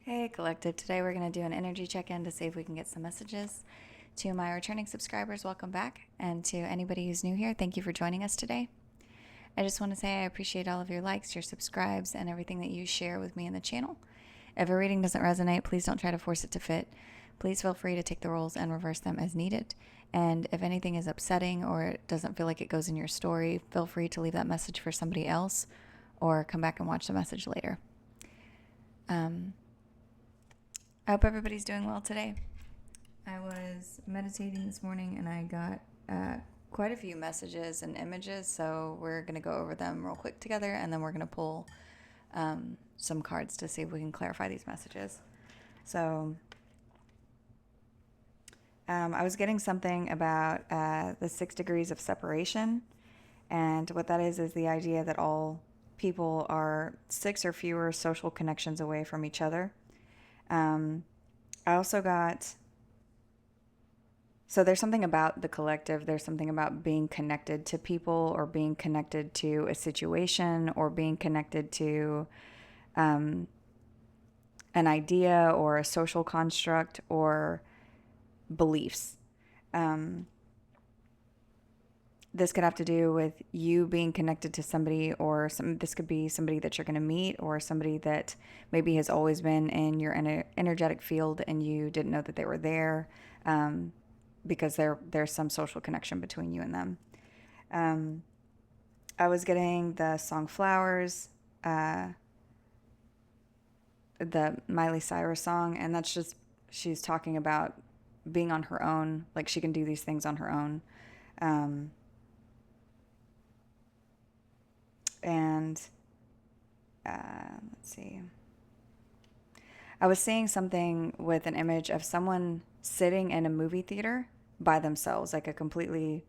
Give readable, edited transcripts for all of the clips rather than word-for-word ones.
Hey Collective, today we're going to do an energy check-in to see if we can get some messages. To my returning subscribers, welcome back. And to anybody who's new here, thank you for joining us today. I just want to say I appreciate all of your likes, your subscribes, and everything that you share with me in the channel. If a reading doesn't resonate, please don't try to force it to fit. Please feel free to take the roles and reverse them as needed. And if anything is upsetting or it doesn't feel like it goes in your story, feel free to leave that message for somebody else or come back and watch the message later. I hope everybody's doing well today. I was meditating this morning and I got quite a few messages and images, so we're going to go over them real quick together and then we're going to pull some cards to see if we can clarify these messages. So I was getting something about the 6 degrees of separation, and what that is the idea that all people are 6 or fewer social connections away from each other. I also got, so there's something about the collective, there's something about being connected to people or being connected to a situation or being connected to an idea or a social construct or beliefs. This could have to do with you being connected to somebody, or this could be somebody that you're going to meet, or somebody that maybe has always been in your energetic field and you didn't know that they were there, because there's some social connection between you and them. I was getting the song Flowers, the Miley Cyrus song, and that's just, she's talking about being on her own, like she can do these things on her own. And let's see. I was seeing something with an image of someone sitting in a movie theater by themselves, like a completely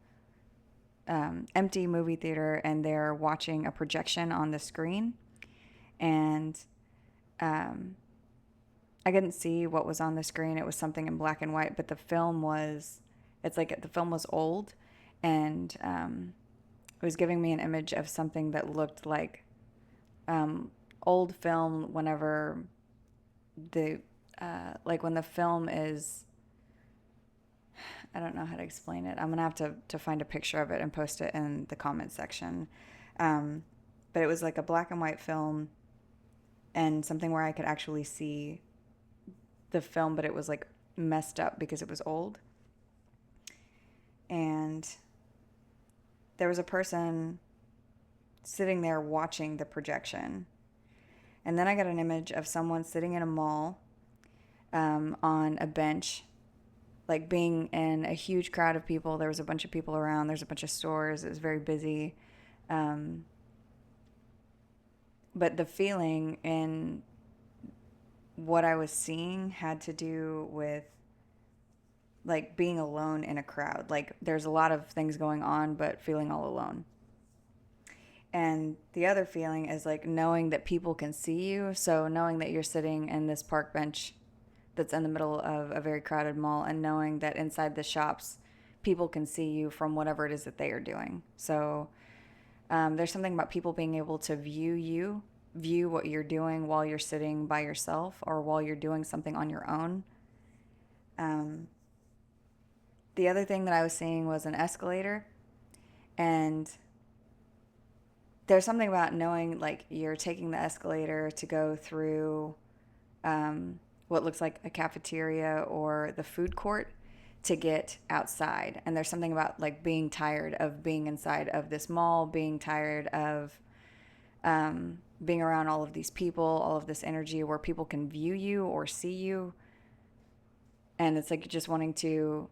empty movie theater, and they're watching a projection on the screen. And I couldn't see what was on the screen. It was something in black and white, but the film was old, and it was giving me an image of something that looked like old film whenever the like when the film is, I don't know how to explain it. I'm gonna have to find a picture of it and post it in the comment section. But it was like a black and white film and something where I could actually see the film, but it was like messed up because it was old. And there was a person sitting there watching the projection. And then I got an image of someone sitting in a mall on a bench, like being in a huge crowd of people. There was a bunch of people around. There's a bunch of stores. It was very busy. But the feeling in what I was seeing had to do with like being alone in a crowd. Like there's a lot of things going on, but feeling all alone. And the other feeling is like knowing that people can see you. So knowing that you're sitting in this park bench that's in the middle of a very crowded mall, and knowing that inside the shops, people can see you from whatever it is that they are doing. So there's something about people being able to view what you're doing while you're sitting by yourself or while you're doing something on your own. The other thing that I was seeing was an escalator, and there's something about knowing like you're taking the escalator to go through what looks like a cafeteria or the food court to get outside. And there's something about like being tired of being inside of this mall, being tired of being around all of these people, all of this energy where people can view you or see you. And it's like just wanting to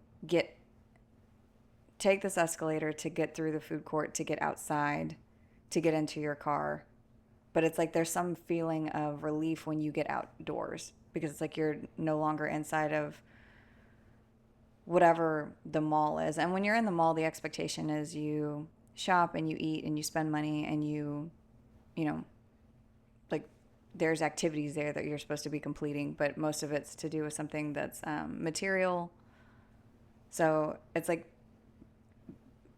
take this escalator to get through the food court, to get outside, to get into your car. But it's like there's some feeling of relief when you get outdoors, because it's like you're no longer inside of whatever the mall is. And when you're in the mall, the expectation is you shop and you eat and you spend money and you know, like there's activities there that you're supposed to be completing, but most of it's to do with something that's material. So it's like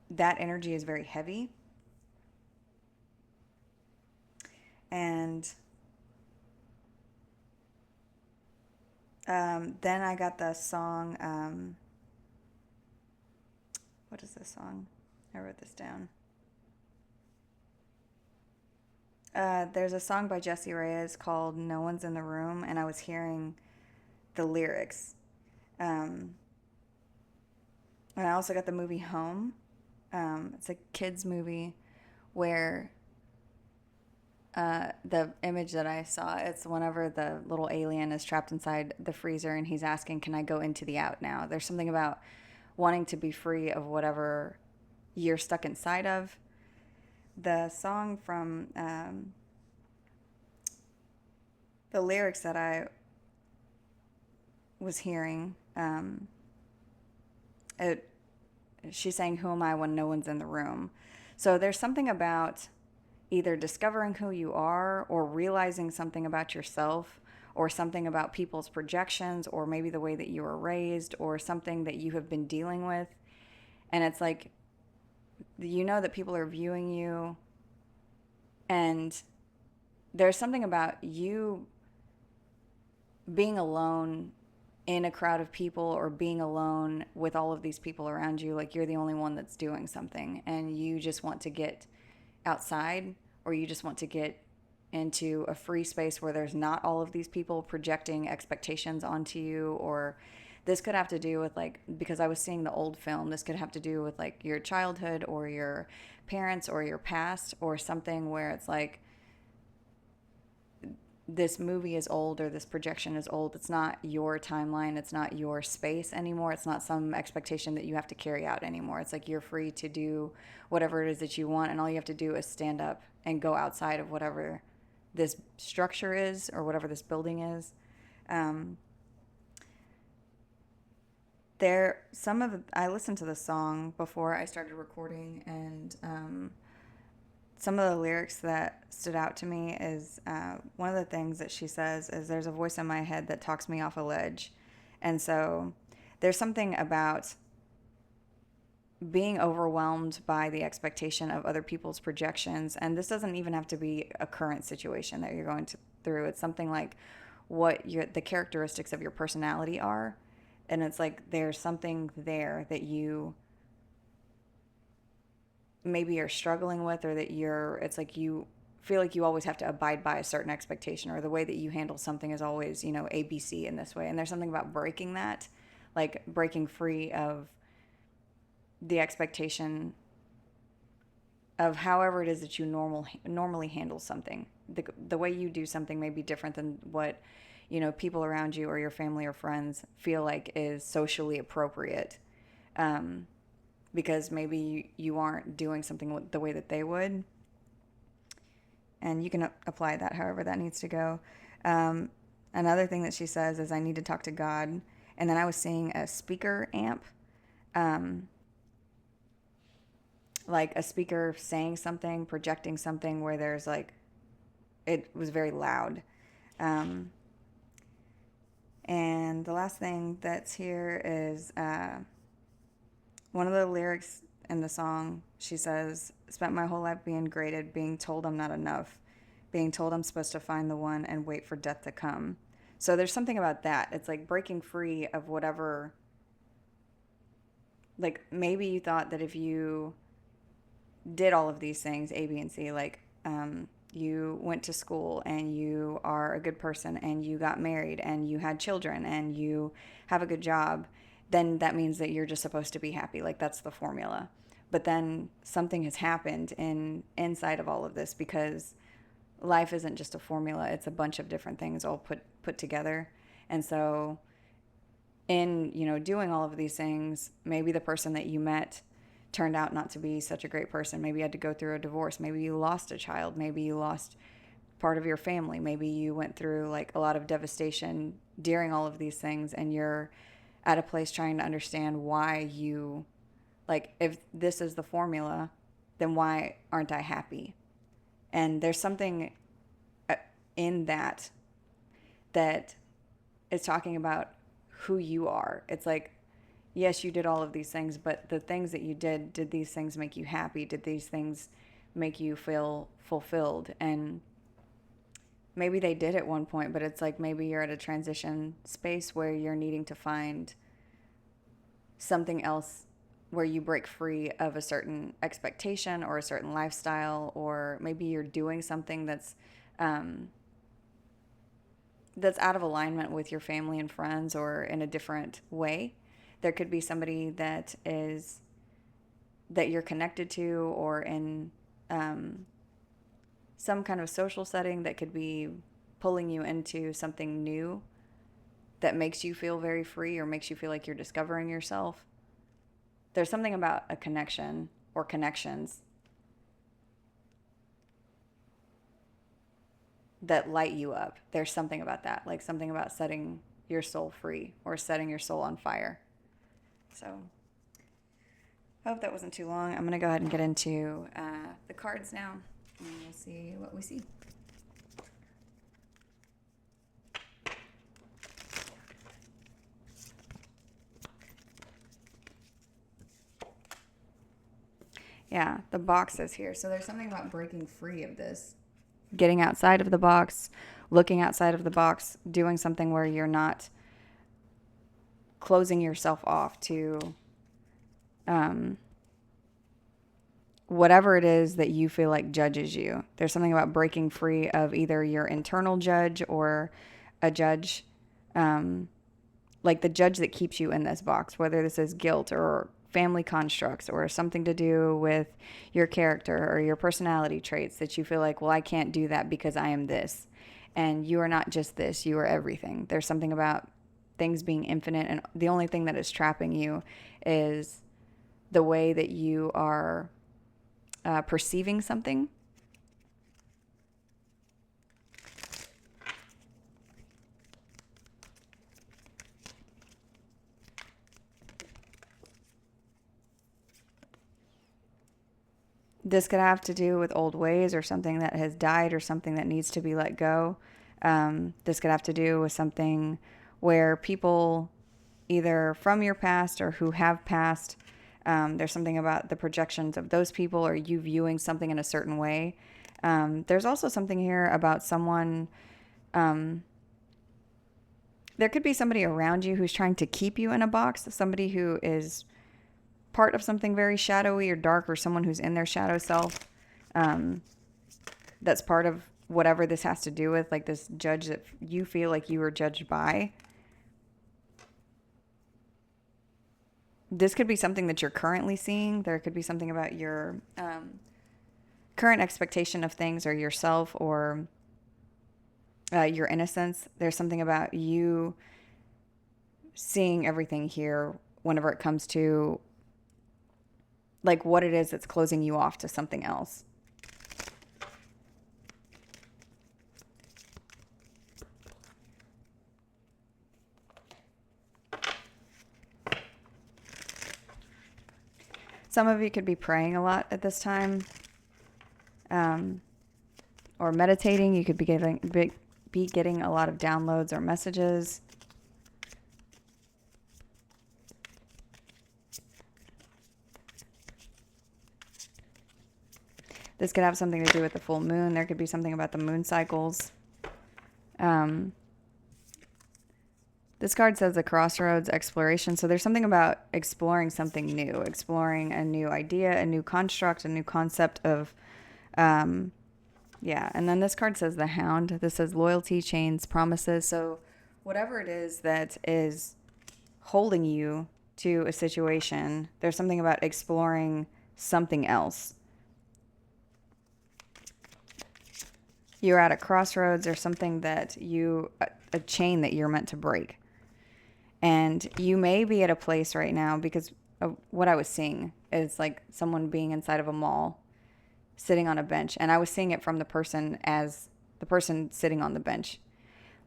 that energy is very heavy. And Then I got the song. What is this song? I wrote this down. There's a song by Jessie Reyes called "No One's in the Room," and I was hearing the lyrics. Um, and I also got the movie Home. It's a kids movie where the image that I saw, it's whenever the little alien is trapped inside the freezer and he's asking, "Can I go into the out now?" There's something about wanting to be free of whatever you're stuck inside of. The song from the lyrics that I was hearing, it she's saying, "Who am I when no one's in the room?" So there's something about either discovering who you are or realizing something about yourself or something about people's projections or maybe the way that you were raised or something that you have been dealing with. And it's like, you know that people are viewing you, and there's something about you being alone in a crowd of people or being alone with all of these people around you, like you're the only one that's doing something and you just want to get outside, or you just want to get into a free space where there's not all of these people projecting expectations onto you. Or this could have to do with, like, because I was seeing the old film, this could have to do with like your childhood or your parents or your past or something where it's like this movie is old or this projection is old. It's not your timeline. It's not your space anymore. It's not some expectation that you have to carry out anymore. It's like you're free to do whatever it is that you want, and all you have to do is stand up and go outside of whatever this structure is or whatever this building is. Um, I listened to the song before I started recording, and some of the lyrics that stood out to me is one of the things that she says is, "There's a voice in my head that talks me off a ledge." And so there's something about being overwhelmed by the expectation of other people's projections. And this doesn't even have to be a current situation that you're through. It's something like the characteristics of your personality are. And it's like there's something there that you maybe you're struggling with, or that it's like you feel like you always have to abide by a certain expectation, or the way that you handle something is always, ABC in this way. And there's something about breaking that, like breaking free of the expectation of however it is that you normally handle something. The way you do something may be different than what, people around you or your family or friends feel like is socially appropriate. Because maybe you aren't doing something the way that they would. And you can apply that however that needs to go. Another thing that she says is, "I need to talk to God." And then I was seeing a speaker amp, like a speaker saying something, projecting something where there's like, it was very loud. And the last thing that's here is one of the lyrics in the song. She says, "Spent my whole life being graded, being told I'm not enough, being told I'm supposed to find the one and wait for death to come." So there's something about that. It's like breaking free of whatever, like maybe you thought that if you did all of these things, A, B, and C, like you went to school and you are a good person and you got married and you had children and you have a good job, then that means that you're just supposed to be happy. Like that's the formula. But then something has happened inside of all of this, because life isn't just a formula. It's a bunch of different things all put together. And so in, doing all of these things, maybe the person that you met turned out not to be such a great person. Maybe you had to go through a divorce. Maybe you lost a child. Maybe you lost part of your family. Maybe you went through like a lot of devastation during all of these things, and you're at a place trying to understand why you, like, if this is the formula, then why aren't I happy? And there's something in that is talking about who you are. It's like, yes, you did all of these things, but the things that you did these things make you happy? Did these things make you feel fulfilled? And maybe they did at one point, but it's like maybe you're at a transition space where you're needing to find something else where you break free of a certain expectation or a certain lifestyle, or maybe you're doing something um, that's out of alignment with your family and friends or in a different way. There could be somebody that you're connected to or in some kind of social setting that could be pulling you into something new that makes you feel very free or makes you feel like you're discovering yourself. There's something about a connection or connections that light you up. There's something about that, like something about setting your soul free or setting your soul on fire. So I hope that wasn't too long. I'm going to go ahead and get into the cards now, and we'll see what we see. Yeah, the box is here. So there's something about breaking free of this, getting outside of the box, looking outside of the box, doing something where you're not closing yourself off to whatever it is that you feel like judges you. There's something about breaking free of either your internal judge or a judge, like the judge that keeps you in this box, whether this is guilt or family constructs or something to do with your character or your personality traits that you feel like, well, I can't do that because I am this. And you are not just this, you are everything. There's something about things being infinite, and the only thing that is trapping you is the way that you are perceiving something. This could have to do with old ways or something that has died or something that needs to be let go. This could have to do with something where people either from your past or who have passed, there's something about the projections of those people or you viewing something in a certain way. There's also something here about someone, there could be somebody around you who's trying to keep you in a box, somebody who is part of something very shadowy or dark, or someone who's in their shadow self. That's part of whatever this has to do with, like this judge that you feel like you were judged by. This could be something that you're currently seeing. There could be something about your current expectation of things or yourself or your innocence. There's something about you seeing everything here whenever it comes to like what it is that's closing you off to something else. Some of you could be praying a lot at this time, or meditating. You could be getting a lot of downloads or messages. This could have something to do with the full moon. There could be something about the moon cycles. This card says a crossroads exploration. So there's something about exploring something new, exploring a new idea, a new construct, a new concept of, yeah. And then this card says the Hound. This says loyalty, chains, promises. So whatever it is that is holding you to a situation, there's something about exploring something else. You're at a crossroads or something that a chain that you're meant to break. And you may be at a place right now, because of what I was seeing is like someone being inside of a mall, sitting on a bench. And I was seeing it from the person as the person sitting on the bench,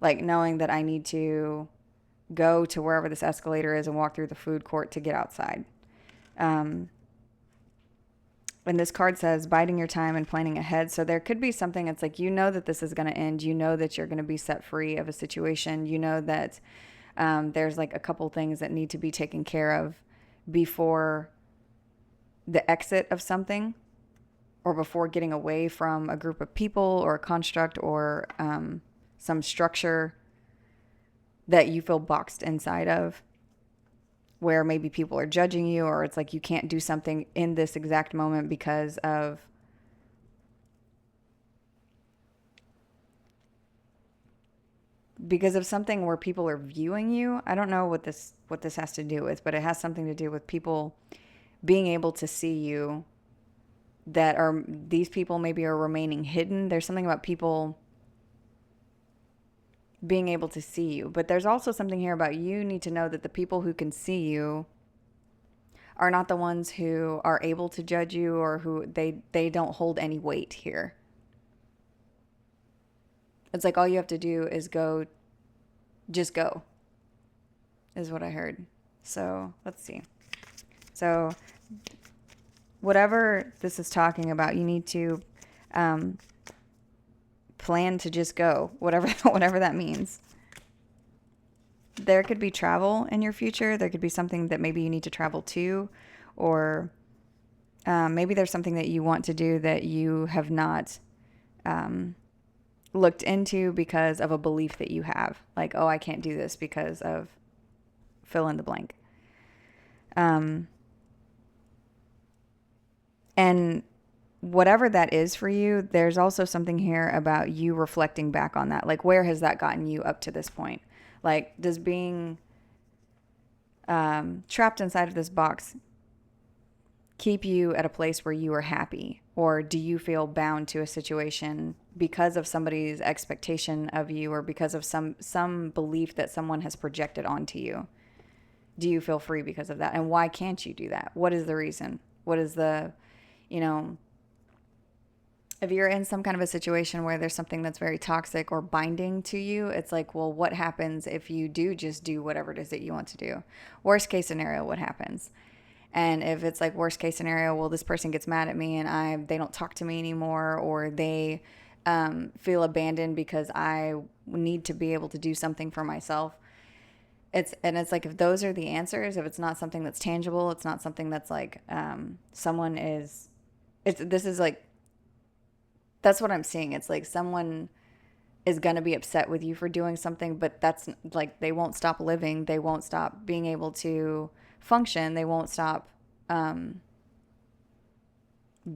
like knowing that I need to go to wherever this escalator is and walk through the food court to get outside. And this card says biding your time and planning ahead. So there could be something that's like, you know that this is going to end. You know that you're going to be set free of a situation. You know that there's like a couple things that need to be taken care of before the exit of something or before getting away from a group of people or a construct or some structure that you feel boxed inside of, where maybe people are judging you, or it's like you can't do something in this exact moment because of something where people are viewing you. I don't know what this has to do with, but it has something to do with people being able to see you, that are, these people maybe are remaining hidden. There's something about people being able to see you, but there's also something here about you need to know that the people who can see you are not the ones who are able to judge you, or who they don't hold any weight here. It's like all you have to do is go, just go, is what I heard. So let's see. So whatever this is talking about, you need to plan to just go, whatever that means. There could be travel in your future. There could be something that maybe you need to travel to, or maybe there's something that you want to do that you have not looked into because of a belief that you have. Like, oh, I can't do this because of fill in the blank. And whatever that is for you, there's also something here about you reflecting back on that. Like, where has that gotten you up to this point? Like, does being trapped inside of this box keep you at a place where you are happy? Or do you feel bound to a situation because of somebody's expectation of you, or because of some belief that someone has projected onto you? Do you feel free because of that? And why can't you do that? What is the reason? What is the, if you're in some kind of a situation where there's something that's very toxic or binding to you, it's like, well, what happens if you do just do whatever it is that you want to do? Worst case scenario, what happens? And if it's like worst case scenario, well, this person gets mad at me and they don't talk to me anymore, or they feel abandoned because I need to be able to do something for myself. It's like, if those are the answers, if it's not something that's tangible, it's not something that's like someone is, this is like, that's what I'm seeing. It's like someone is going to be upset with you for doing something, but that's like, they won't stop living. They won't stop being able to function. They won't stop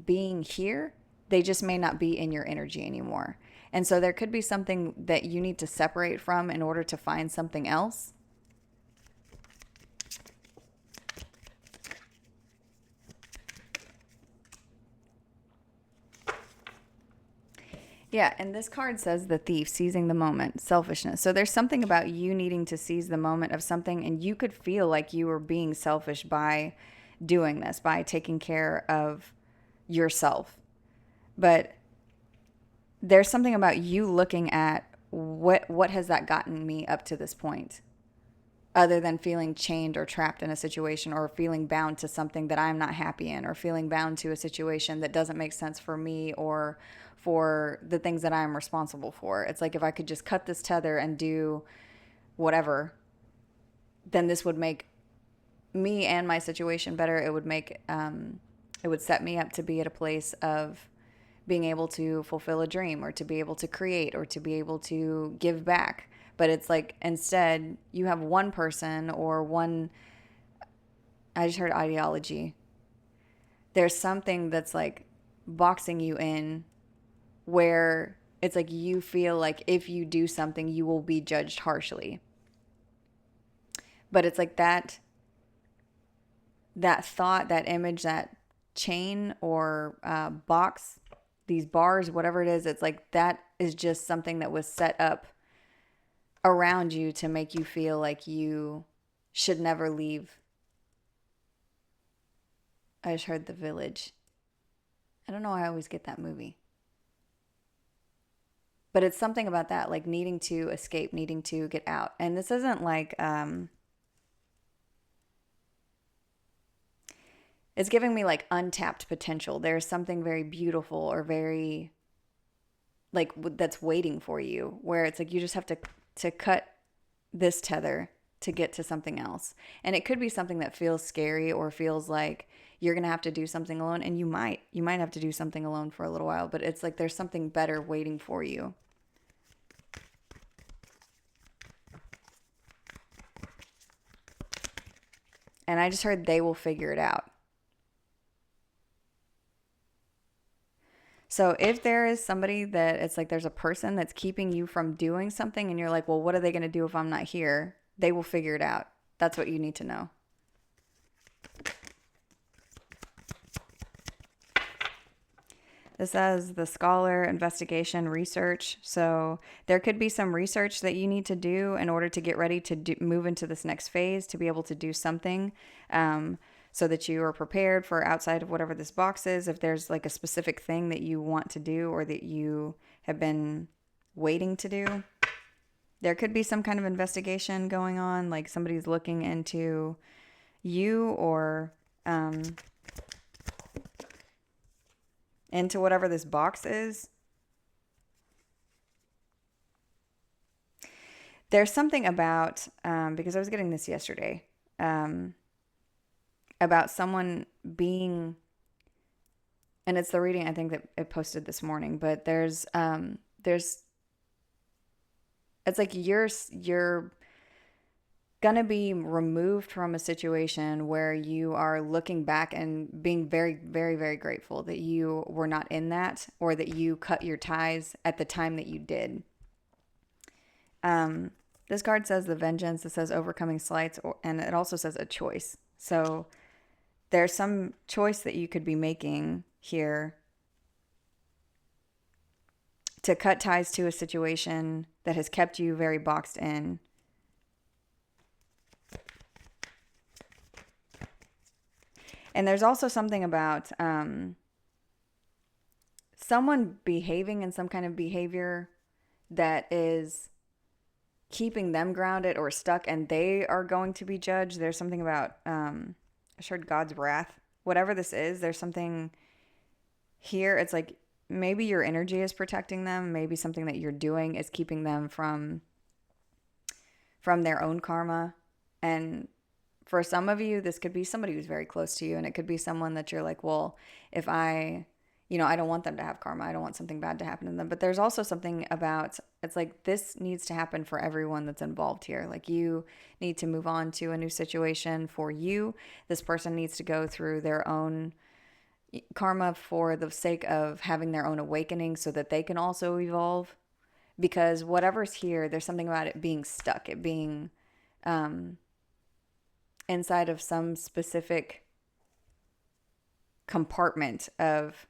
being here. They just may not be in your energy anymore. And so there could be something that you need to separate from in order to find something else. Yeah, and this card says the thief, seizing the moment, selfishness. So there's something about you needing to seize the moment of something, and you could feel like you were being selfish by doing this, by taking care of yourself. But there's something about you looking at what has that gotten me up to this point, other than feeling chained or trapped in a situation, or feeling bound to something that I'm not happy in, or feeling bound to a situation that doesn't make sense for me or for the things that I'm responsible for. It's like, if I could just cut this tether and do whatever, then this would make me and my situation better. It would make, it would set me up to be at a place of being able to fulfill a dream, or to be able to create, or to be able to give back. But it's like, instead you have one person or one, I just heard ideology. There's something that's like boxing you in, where it's like you feel like if you do something, you will be judged harshly. But it's like that thought, that image, that chain or box, these bars, whatever it is, it's like that is just something that was set up around you to make you feel like you should never leave. I just heard The Village. I don't know why I always get that movie. But it's something about that, like needing to escape, needing to get out. And this isn't like, it's giving me like untapped potential. There's something very beautiful, or very like that's waiting for you, where it's like you just have to cut this tether to get to something else. And it could be something that feels scary, or feels like you're going to have to do something alone. And you might have to do something alone for a little while, but it's like there's something better waiting for you. And I just heard they will figure it out. So if there is somebody that it's like there's a person that's keeping you from doing something and you're like, well, what are they going to do if I'm not here? They will figure it out. That's what you need to know. This says the scholar, investigation, research. So there could be some research that you need to do in order to get ready to move into this next phase, to be able to do something so that you are prepared for outside of whatever this box is. If there's like a specific thing that you want to do or that you have been waiting to do, there could be some kind of investigation going on, like somebody's looking into you or into whatever this box is. There's something about, because I was getting this yesterday, about someone being, and it's the reading I think that it posted this morning, but it's like you're gonna be removed from a situation where you are looking back and being very, very, very grateful that you were not in that, or that you cut your ties at the time that you did. This card says the vengeance. It says overcoming slights, and it also says a choice. So there's some choice that you could be making here to cut ties to a situation that has kept you very boxed in. And there's also something about someone behaving in some kind of behavior that is keeping them grounded or stuck, and they are going to be judged. There's something about, I heard God's wrath. Whatever this is, there's something here. It's like maybe your energy is protecting them. Maybe something that you're doing is keeping them from their own karma. And for some of you, this could be somebody who's very close to you, and it could be someone that you're like, well, if I don't want them to have karma. I don't want something bad to happen to them. But there's also something about, it's like this needs to happen for everyone that's involved here. Like you need to move on to a new situation for you. This person needs to go through their own karma for the sake of having their own awakening so that they can also evolve. Because whatever's here, there's something about it being stuck, it being inside of some specific compartment of,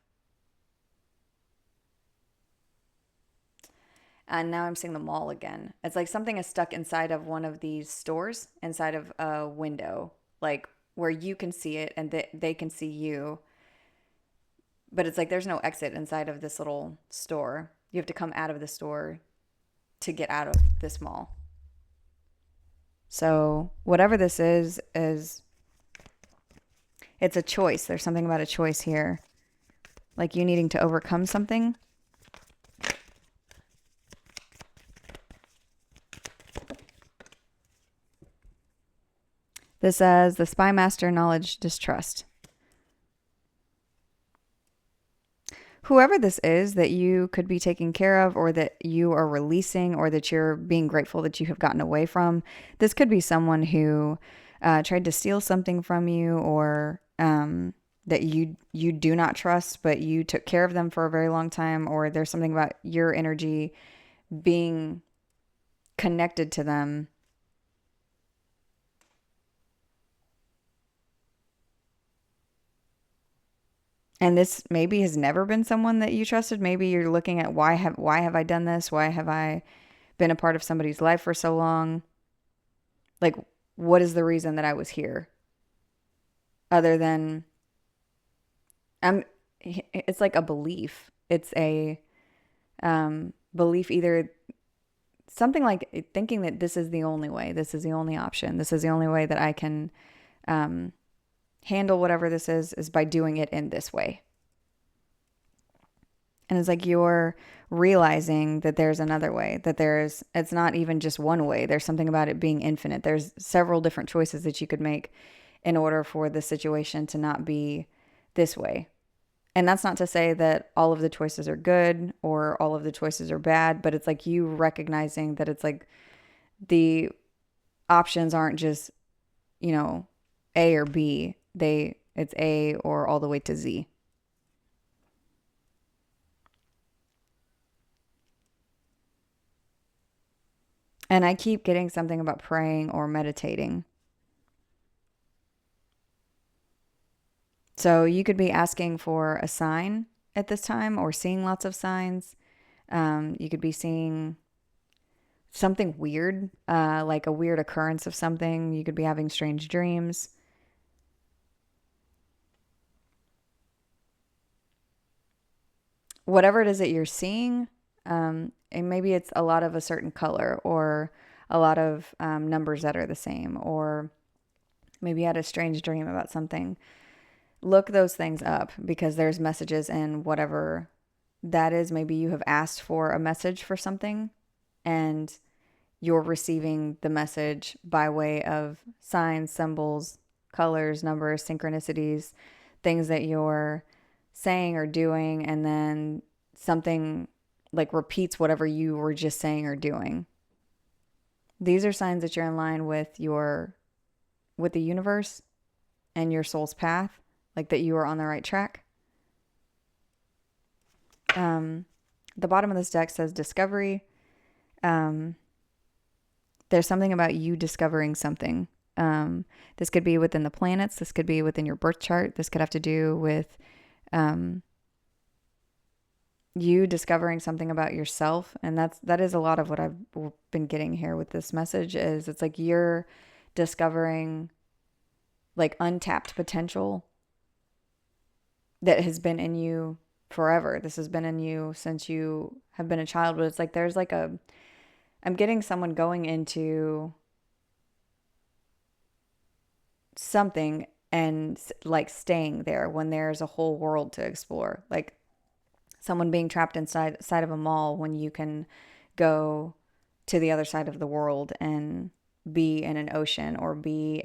and now I'm seeing the mall again. It's like something is stuck inside of one of these stores, inside of a window, like where you can see it and they can see you. But it's like there's no exit inside of this little store. You have to come out of the store to get out of this mall. So whatever this is it's a choice. There's something about a choice here. Like you needing to overcome something. This says the spy master, knowledge, distrust. Whoever this is that you could be taking care of, or that you are releasing, or that you're being grateful that you have gotten away from, this could be someone who tried to steal something from you, or that you do not trust, but you took care of them for a very long time, or there's something about your energy being connected to them. And this maybe has never been someone that you trusted. Maybe you're looking at why have I done this? Why have I been a part of somebody's life for so long? Like, what is the reason that I was here? Other than it's like a belief. It's a belief, either something like thinking that this is the only way. This is the only option. This is the only way that I can handle whatever this is by doing it in this way. And it's like you're realizing that there's another way, that it's not even just one way. There's something about it being infinite. There's several different choices that you could make. in order for the situation to not be this way. And that's not to say that all of the choices are good or all of the choices are bad, but it's like you recognizing that it's like the options aren't just, you know, A or B. It's A or all the way to Z. And I keep getting something about praying or meditating. So you could be asking for a sign at this time or seeing lots of signs. You could be seeing something weird, like a weird occurrence of something. You could be having strange dreams. Whatever it is that you're seeing, and maybe it's a lot of a certain color or a lot of numbers that are the same, or maybe you had a strange dream about something. Look those things up because there's messages in whatever that is. Maybe you have asked for a message for something and you're receiving the message by way of signs, symbols, colors, numbers, synchronicities, things that you're saying or doing, and then something like repeats whatever you were just saying or doing. These are signs that you're in line with the universe and your soul's path, like that you are on the right track. The bottom of this deck says discovery. There's something about you discovering something. This could be within the planets. This could be within your birth chart. This could have to do with you discovering something about yourself. And that is a lot of what I've been getting here with this message is it's like you're discovering like untapped potential that has been in you forever. This has been in you since you have been a child, but it's like there's like I'm getting someone going into something and like staying there when there's a whole world to explore. Like someone being trapped inside of a mall when you can go to the other side of the world and be in an ocean or be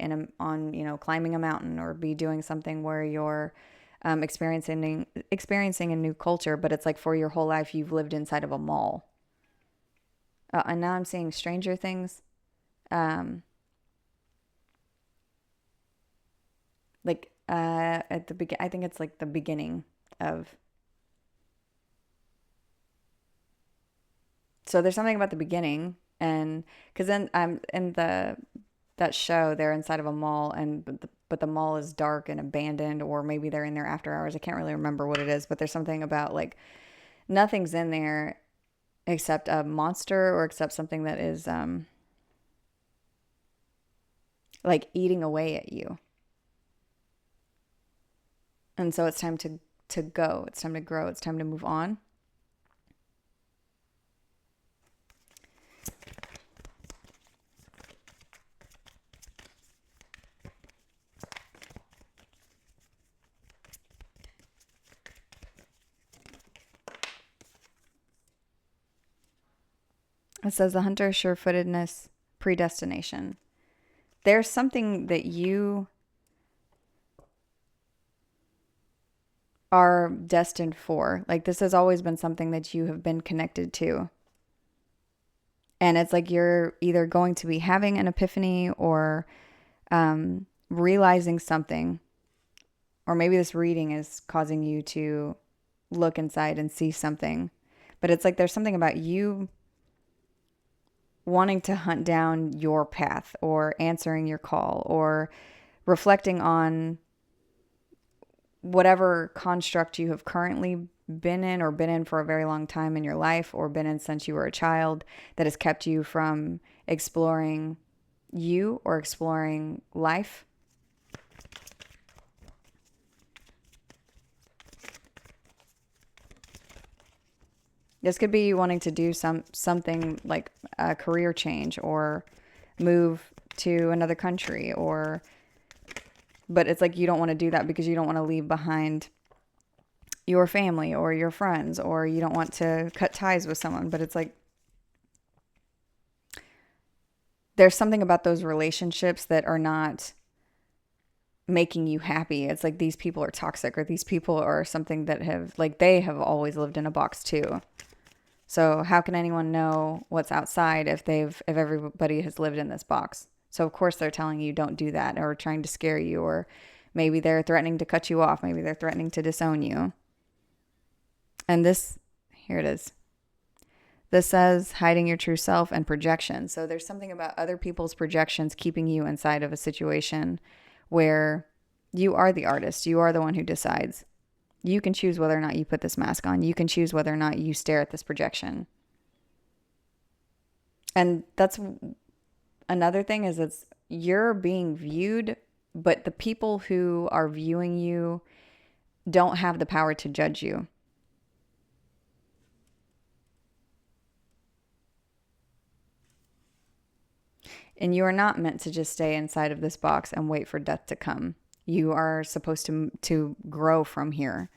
climbing a mountain or be doing something where you're experiencing a new culture, but it's like for your whole life you've lived inside of a mall. And now I'm seeing Stranger Things. At the I think it's like the beginning of. So there's something about the beginning, and because then I'm in that show. They're inside of a mall, but the mall is dark and abandoned, or maybe they're in there after hours. I can't really remember what it is, but there's something about like nothing's in there except a monster or except something that is like eating away at you. And so it's time to go. It's time to grow. It's time to move on. It says the hunter, sure-footedness, predestination. There's something that you are destined for. Like this has always been something that you have been connected to. And it's like you're either going to be having an epiphany or realizing something. Or maybe this reading is causing you to look inside and see something. But it's like there's something about you wanting to hunt down your path or answering your call or reflecting on whatever construct you have currently been in for a very long time in your life or been in since you were a child that has kept you from exploring you or exploring life. This could be you wanting to do something like a career change or move to another country but it's like you don't want to do that because you don't want to leave behind your family or your friends or you don't want to cut ties with someone. But it's like there's something about those relationships that are not making you happy. It's like these people are toxic, or these people are something that have, like, they have always lived in a box too. So how can anyone know what's outside if everybody has lived in this box? So of course they're telling you don't do that, or trying to scare you, or maybe they're threatening to cut you off. Maybe they're threatening to disown you. And this, here it is. This says hiding your true self and projection. So there's something about other people's projections keeping you inside of a situation where you are the artist. You are the one who decides. You can choose whether or not you put this mask on. You can choose whether or not you stare at this projection. And that's another thing, is you're being viewed, but the people who are viewing you don't have the power to judge you. And you are not meant to just stay inside of this box and wait for death to come. You are supposed to grow from here.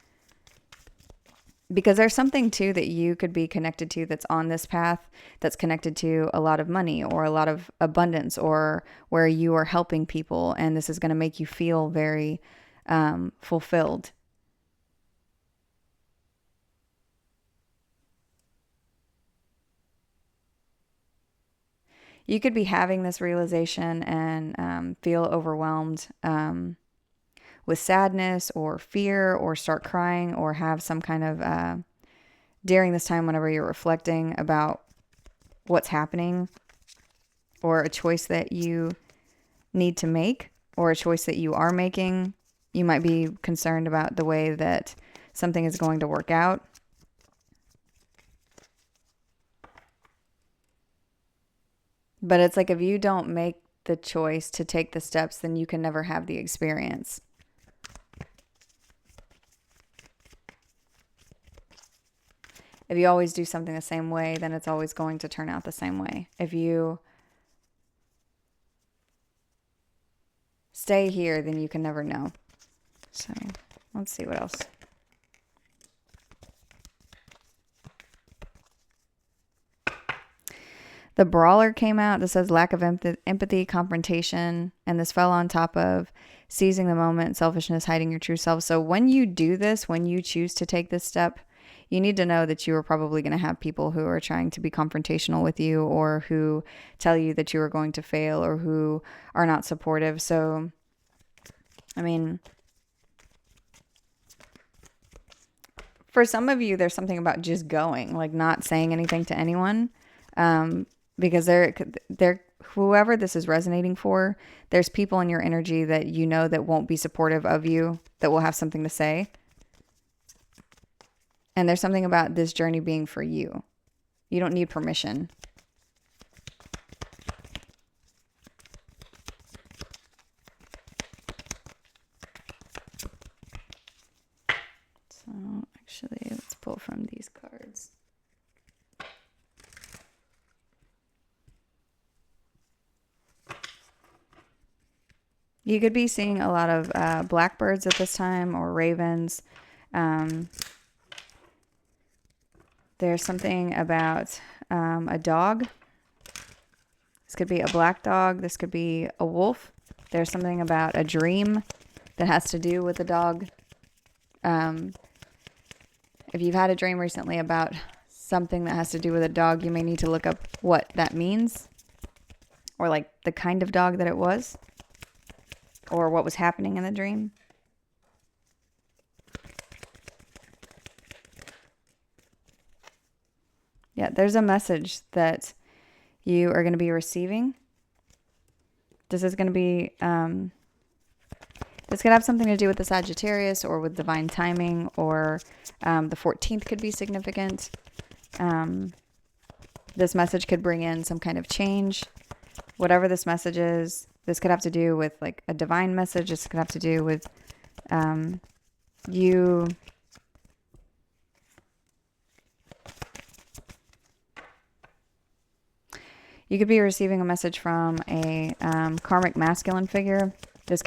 Because there's something too that you could be connected to that's on this path, that's connected to a lot of money or a lot of abundance, or where you are helping people, and this is going to make you feel very fulfilled. You could be having this realization and feel overwhelmed with sadness or fear, or start crying, or have some kind of, during this time, whenever you're reflecting about what's happening, or a choice that you need to make, or a choice that you are making, you might be concerned about the way that something is going to work out. But it's like, if you don't make the choice to take the steps, then you can never have the experience. If you always do something the same way, then it's always going to turn out the same way. If you stay here, then you can never know. So let's see what else. The Brawler came out. This says lack of empathy, confrontation, and this fell on top of seizing the moment, selfishness, hiding your true self. So when you do this, when you choose to take this step, you need to know that you are probably going to have people who are trying to be confrontational with you, or who tell you that you are going to fail, or who are not supportive. So, I mean, for some of you, there's something about just going, like not saying anything to anyone. Because they're whoever this is resonating for, there's people in your energy that you know that won't be supportive of you, that will have something to say. And there's something about this journey being for you. You don't need permission. So actually, let's pull from these cards. You could be seeing a lot of blackbirds at this time, or ravens. There's something about a dog. This could be a black dog. This could be a wolf. There's something about a dream that has to do with a dog. If you've had a dream recently about something that has to do with a dog, you may need to look up what that means, or like the kind of dog that it was, or what was happening in the dream. Yeah, there's a message that you are going to be receiving. This is going to be, this could have something to do with the Sagittarius, or with divine timing, or the 14th could be significant. This message could bring in some kind of change. Whatever this message is, this could have to do with like a divine message. This could have to do with you. You could be receiving a message from a karmic masculine figure. This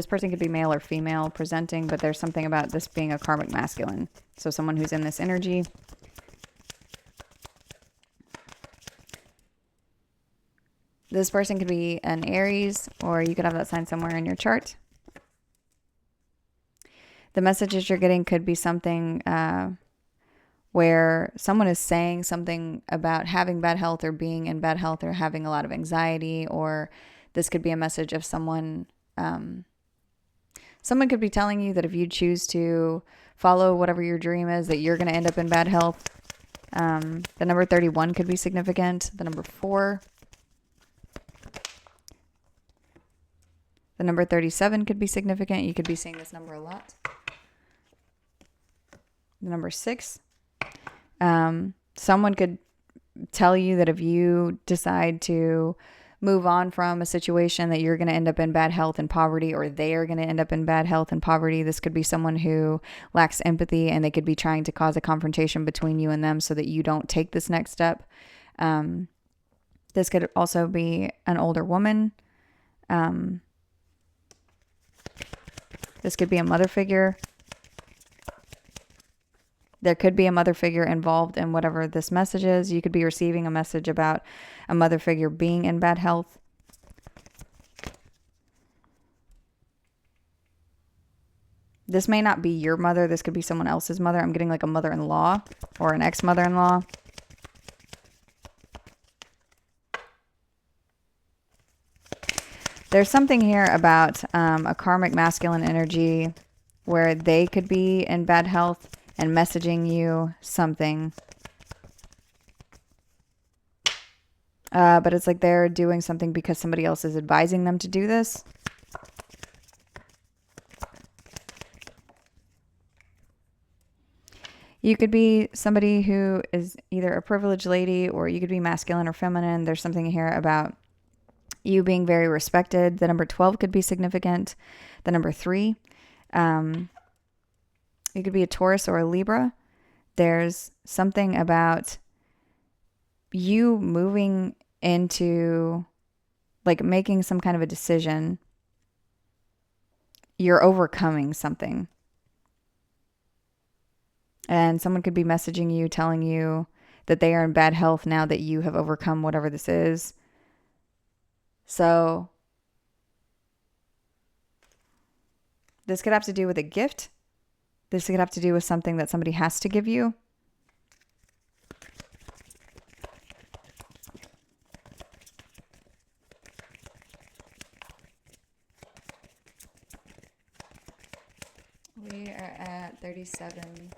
person could be male or female presenting, but there's something about this being a karmic masculine. So someone who's in this energy. This person could be an Aries, or you could have that sign somewhere in your chart. The messages you're getting could be something where someone is saying something about having bad health or being in bad health or having a lot of anxiety, or this could be a message of someone could be telling you that if you choose to follow whatever your dream is, that you're going to end up in bad health. The number 31 could be significant. The number 4. The number 37 could be significant. You could be seeing this number a lot. The number 6. Someone could tell you that if you decide to move on from a situation, that you're going to end up in bad health and poverty, or they are going to end up in bad health and poverty. This could be someone who lacks empathy, and they could be trying to cause a confrontation between you and them so that you don't take this next step. This could also be an older woman. This could be a mother figure. There could be a mother figure involved in whatever this message is. You could be receiving a message about a mother figure being in bad health. This may not be your mother. This could be someone else's mother. I'm getting like a mother-in-law or an ex-mother-in-law. There's something here about a karmic masculine energy where they could be in bad health and messaging you something. But it's like they're doing something because somebody else is advising them to do this. You could be somebody who is either a privileged lady, or you could be masculine or feminine. There's something here about you being very respected. The number 12 could be significant. The number 3. You could be a Taurus or a Libra. There's something about you moving into, like, making some kind of a decision. You're overcoming something. And someone could be messaging you, telling you that they are in bad health now that you have overcome whatever this is. So this could have to do with a gift. This could have to do with something that somebody has to give you. We are at 37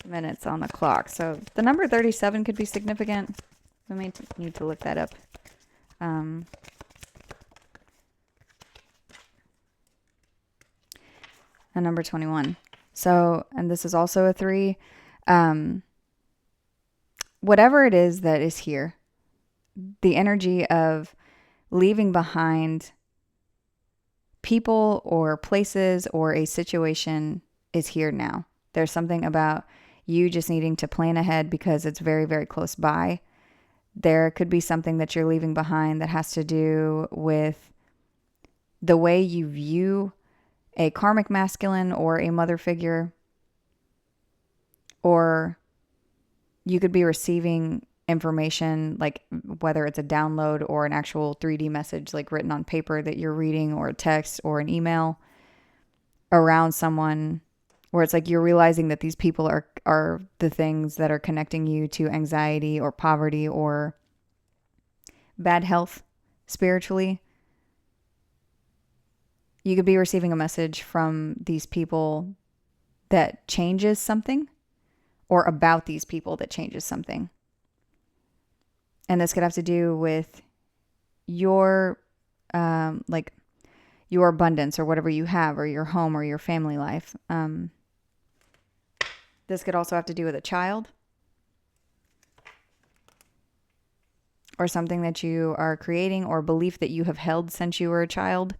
minutes on the clock. So the number 37 could be significant. We may need to look that up. And number 21. So, and this is also a 3. Whatever it is that is here, the energy of leaving behind people or places or a situation is here now. There's something about you just needing to plan ahead because it's very, very close by. There could be something that you're leaving behind that has to do with the way you view a karmic masculine or a mother figure. Or you could be receiving information, like whether it's a download or an actual 3D message, like written on paper that you're reading, or a text or an email around someone, where it's like you're realizing that these people are the things that are connecting you to anxiety or poverty or bad health spiritually. You could be receiving a message from these people that changes something, or about these people that changes something. And this could have to do with your, like your abundance or whatever you have, or your home or your family life. This could also have to do with a child, or something that you are creating, or belief that you have held since you were a child.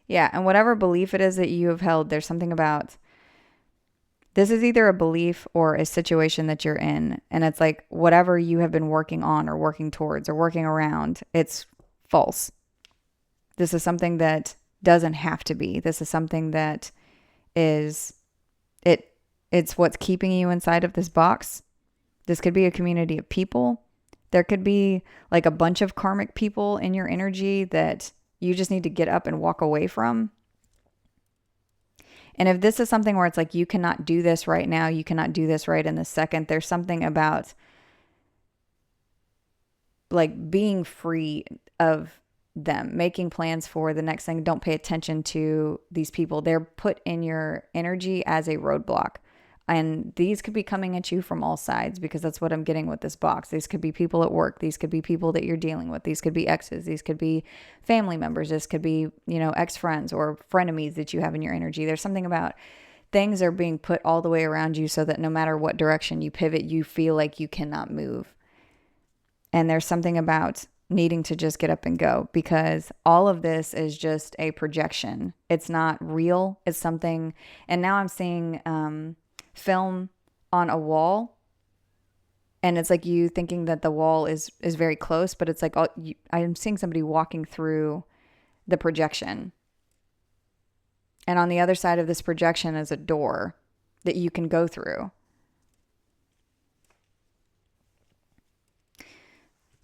Yeah, and whatever belief it is that you have held, there's something about, this is either a belief or a situation that you're in. And it's like whatever you have been working on or working towards or working around, it's false. This is something that doesn't have to be. This is something that is, it's what's keeping you inside of this box. This could be a community of people. There could be like a bunch of karmic people in your energy that you just need to get up and walk away from. And if this is something where it's like, you cannot do this right now, you cannot do this right in this second, there's something about like being free of them, making plans for the next thing. Don't pay attention to these people. They're put in your energy as a roadblock. And these could be coming at you from all sides, because that's what I'm getting with this box. These could be people at work. These could be people that you're dealing with. These could be exes. These could be family members. This could be, ex-friends or frenemies that you have in your energy. There's something about things are being put all the way around you so that no matter what direction you pivot, you feel like you cannot move. And there's something about needing to just get up and go, because all of this is just a projection. It's not real. It's something. And now I'm seeing film on a wall, and it's like you thinking that the wall is very close, but it's like I'm seeing somebody walking through the projection, and on the other side of this projection is a door that you can go through.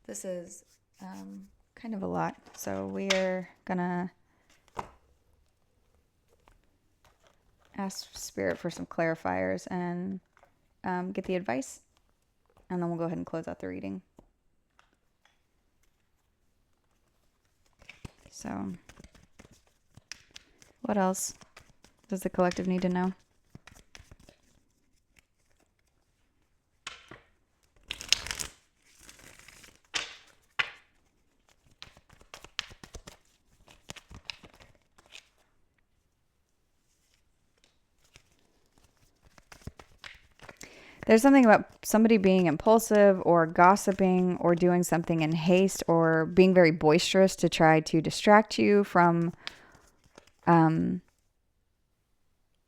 This is kind of a lot, so we're gonna ask Spirit for some clarifiers and get the advice, and then we'll go ahead and close out the reading. So, what else does the collective need to know? There's something about somebody being impulsive or gossiping or doing something in haste or being very boisterous to try to distract you from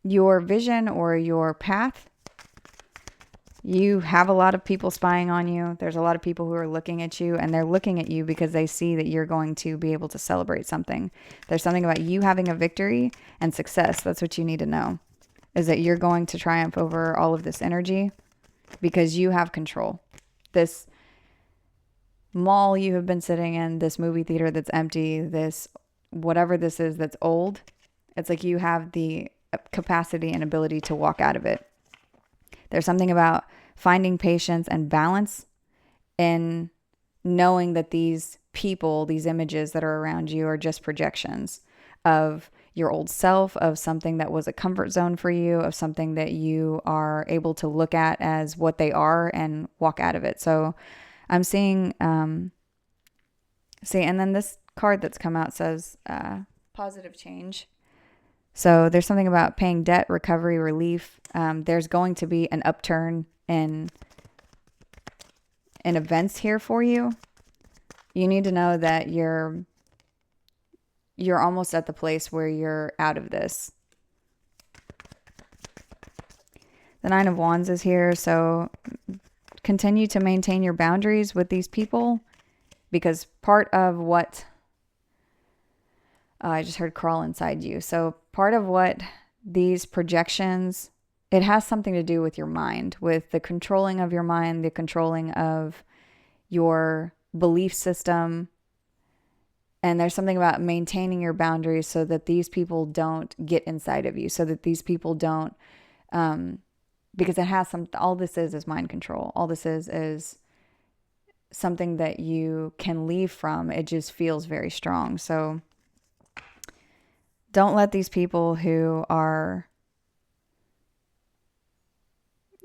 your vision or your path. You have a lot of people spying on you. There's a lot of people who are looking at you, and they're looking at you because they see that you're going to be able to celebrate something. There's something about you having a victory and success. That's what you need to know, is that you're going to triumph over all of this energy because you have control. This mall you have been sitting in, this movie theater that's empty, this whatever this is that's old, it's like you have the capacity and ability to walk out of it. There's something about finding patience and balance in knowing that these people, these images that are around you are just projections of your old self, of something that was a comfort zone for you, of something that you are able to look at as what they are and walk out of it. So I'm seeing, and then this card that's come out says positive change. So there's something about paying debt, recovery, relief. There's going to be an upturn in events here for you. You need to know that you're almost at the place where you're out of this. The Nine of Wands is here, so continue to maintain your boundaries with these people, because part of what I just heard crawl inside you. So part of what these projections, it has something to do with your mind, with the controlling of your mind, the controlling of your belief system. And there's something about maintaining your boundaries so that these people don't get inside of you, so that these people don't, because it has all this is mind control. All this is something that you can leave from. It just feels very strong. So don't let these people who are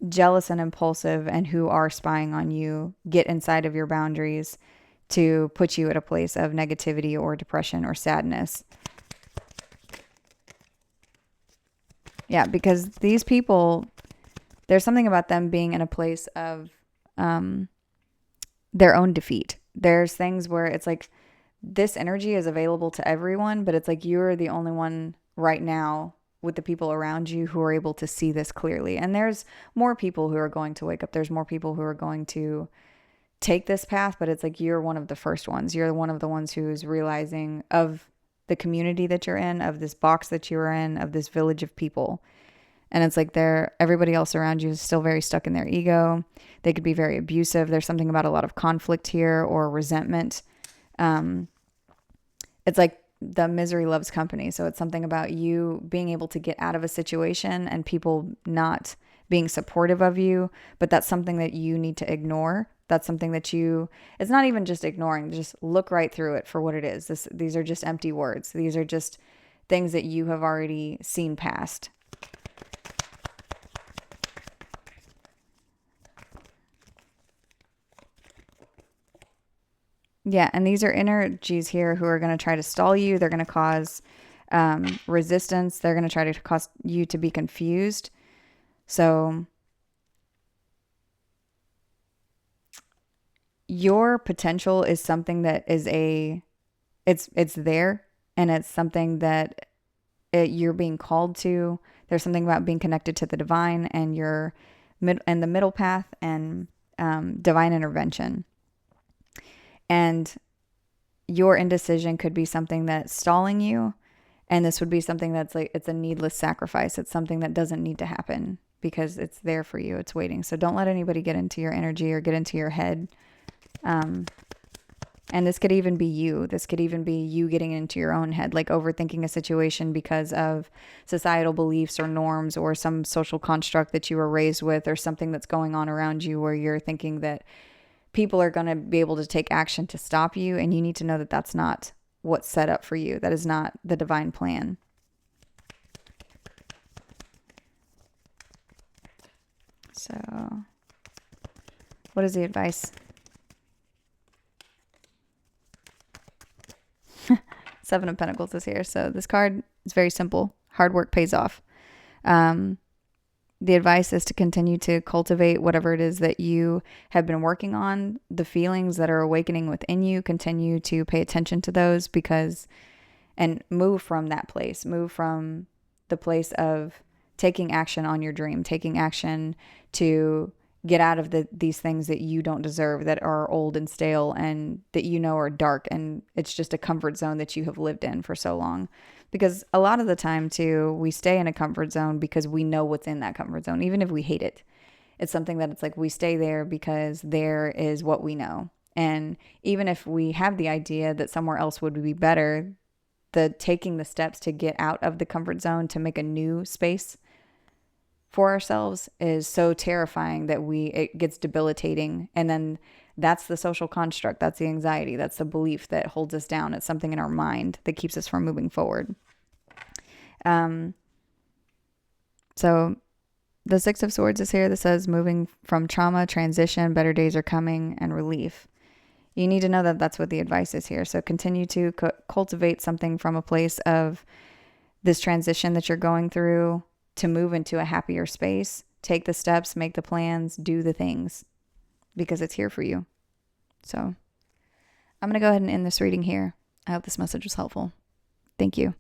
jealous and impulsive and who are spying on you get inside of your boundaries to put you at a place of negativity or depression or sadness. Yeah, because these people, there's something about them being in a place of their own defeat. There's things where it's like this energy is available to everyone, but it's like you're the only one right now with the people around you who are able to see this clearly. And there's more people who are going to wake up. There's more people who are going to take this path, but it's like you're one of the first ones. You're one of the ones who's realizing of the community that you're in, of this box that you're in, of this village of people. And it's like everybody else around you is still very stuck in their ego. They could be very abusive. There's something about a lot of conflict here or resentment. It's like the misery loves company. So it's something about you being able to get out of a situation and people not being supportive of you, but that's something that you need to ignore. That's something that it's not even just ignoring, just look right through it for what it is. These are just empty words. These are just things that you have already seen past. Yeah, and these are energies here who are going to try to stall you. They're going to cause resistance. They're going to try to cause you to be confused. So your potential is something that is it's there, and it's something that you're being called to. There's something about being connected to the divine and the middle path and divine intervention. And your indecision could be something that's stalling you. And this would be something that's like, it's a needless sacrifice. It's something that doesn't need to happen because it's there for you. It's waiting. So don't let anybody get into your energy or get into your head. And this could even be you. This could even be you getting into your own head, like overthinking a situation because of societal beliefs or norms or some social construct that you were raised with or something that's going on around you where you're thinking that people are going to be able to take action to stop you. And you need to know that that's not what's set up for you. That is not the divine plan. So what is the advice? Seven of Pentacles is here. So this card is very simple. Hard work pays off. The advice is to continue to cultivate whatever it is that you have been working on, the feelings that are awakening within you. Continue to pay attention to those and move from that place. Move from the place of taking action on your dream, taking action to get out of these things that you don't deserve, that are old and stale and that you know are dark, and it's just a comfort zone that you have lived in for so long. Because a lot of the time too, we stay in a comfort zone because we know what's in that comfort zone, even if we hate it. It's something that it's like we stay there because there is what we know. And even if we have the idea that somewhere else would be better, taking the steps to get out of the comfort zone to make a new space for ourselves is so terrifying that it gets debilitating. And then that's the social construct. That's the anxiety. That's the belief that holds us down. It's something in our mind that keeps us from moving forward. So the Six of Swords is here that says moving from trauma, transition, better days are coming, and relief. You need to know that that's what the advice is here. So continue to cultivate something from a place of this transition that you're going through to move into a happier space. Take the steps, make the plans, do the things, because it's here for you. So I'm going to go ahead and end this reading here. I hope this message was helpful. Thank you.